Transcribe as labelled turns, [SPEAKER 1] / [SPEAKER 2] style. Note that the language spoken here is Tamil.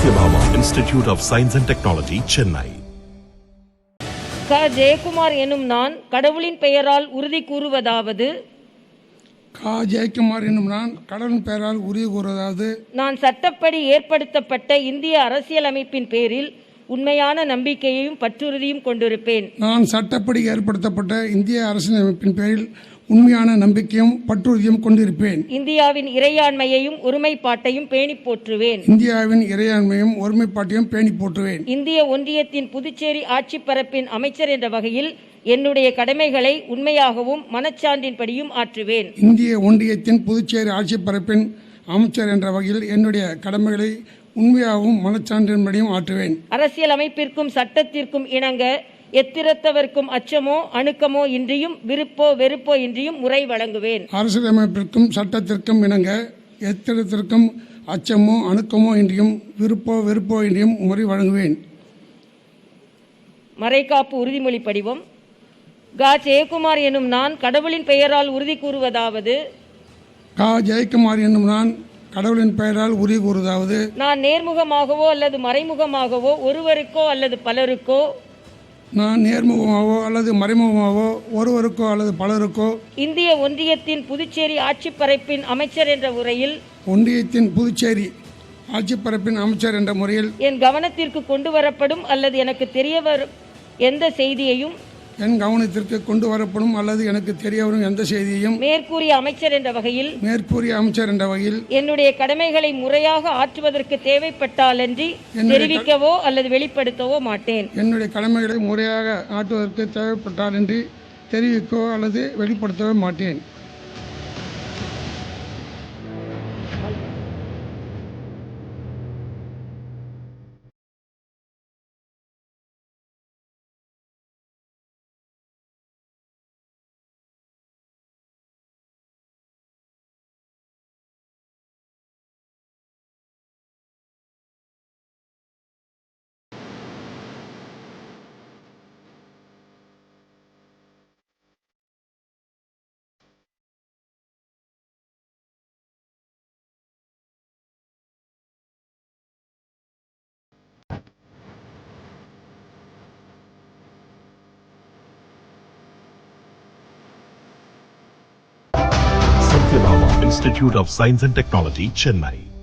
[SPEAKER 1] Satyabhama Institute of Science and Technology, Chennai.
[SPEAKER 2] Jayakumar எனும் நான் கடவுளின் பெயரால் உறுதி கூறுவதாவது
[SPEAKER 3] ஜெயக்குமார் என்னும் நான் கடவுளின் பெயரால் உறுதி கூறுவதாவது
[SPEAKER 2] நான் சட்டப்படி ஏற்படுத்தப்பட்ட இந்திய அரசியலமைப்பின் பேரில் உண்மையான நம்பிக்கையையும் பற்றுறுதியும் கொண்டிருப்பேன்.
[SPEAKER 3] நான் சட்டப்படி ஏற்படுத்தப்பட்ட இந்திய அரசியலமைப்பின் பேரில் உண்மையான நம்பிக்கையும் பற்றுறுதியும் கொண்டிருப்பேன்.
[SPEAKER 2] இந்தியாவின் இறையாண்மையையும் ஒருமைப்பாட்டையும் பேணி போற்றுவேன்.
[SPEAKER 3] இந்தியாவின் இறையாண்மையும் ஒருமைப்பாட்டையும் பேணி போற்றுவேன்.
[SPEAKER 2] இந்திய ஒன்றியத்தின் புதுச்சேரி ஆட்சி பரப்பின் அமைச்சர் என்ற வகையில் என்னுடைய கடமைகளை உண்மையாகவும் மனச்சான்றின்படியும் ஆற்றுவேன்.
[SPEAKER 3] இந்திய ஒன்றியத்தின் புதுச்சேரி ஆட்சி பரப்பின் அமைச்சர் என்ற வகையில் என்னுடைய கடமைகளை உண்மையாகவும் மனச்சான்றின்படியும் ஆற்றுவேன்.
[SPEAKER 2] அரசியல் அமைப்பிற்கும் சட்டத்திற்கும் இணங்க எத்திரத்தவர்க்கும் அச்சமோ அணுக்கமோ இன்றியும் விருப்போ வெறுப்போ இன்றியும் முறை வழங்குவேன்.
[SPEAKER 3] அரசியலமைப்பிற்கும் சட்டத்திற்கும் இணங்க எத்திரத்திற்கும் அச்சமோ அணுக்கமோ இன்றியும் விருப்போ வெறுப்போ இன்றியும் முறை வழங்குவேன்.
[SPEAKER 2] மறைகாப்பு உறுதிமொழி படிவம். ஜெயக்குமார் எனும் நான் கடவுளின் பெயரால் உறுதி கூறுவதாவது
[SPEAKER 3] ஜெயக்குமார் என்னும் நான் கடவுளின் பெயரால் உறுதி கூறுவதாவது
[SPEAKER 2] நான் நேர்முகமாகவோ அல்லது மறைமுகமாகவோ ஒருவருக்கோ அல்லது பலருக்கோ
[SPEAKER 3] நான் நேர்முகமாகவோ அல்லது மறைமுகமாகவோ ஒருவருக்கோ அல்லது பலருக்கோ
[SPEAKER 2] இந்திய ஒன்றியத்தின் புதுச்சேரி ஆட்சி பரப்பின் அமைச்சர் என்ற முறையில்
[SPEAKER 3] ஒன்றியத்தின் புதுச்சேரி ஆட்சி பரப்பின் அமைச்சர் என்ற முறையில்
[SPEAKER 2] என் கவனத்திற்கு கொண்டு வரப்படும் அல்லது எனக்கு தெரிய வரும் எந்த செய்தியையும்
[SPEAKER 3] என் கவனத்திற்கு கொண்டு வரப்படும் அல்லது எனக்கு தெரிய வரும் எந்த செய்தியையும்
[SPEAKER 2] மேற்கூறிய அமைச்சர் என்ற வகையில் என்னுடைய கடமைகளை முறையாக ஆற்றுவதற்கு தேவைப்பட்டாலன்றி தெரிவிக்கவோ அல்லது வெளிப்படுத்தவோ மாட்டேன்.
[SPEAKER 3] என்னுடைய கடமைகளை முறையாக ஆற்றுவதற்கு தேவைப்பட்டாலன்றி தெரிவிக்கவோ அல்லது வெளிப்படுத்தவோ மாட்டேன்.
[SPEAKER 1] Satyabhama Institute of Science and Technology, Chennai.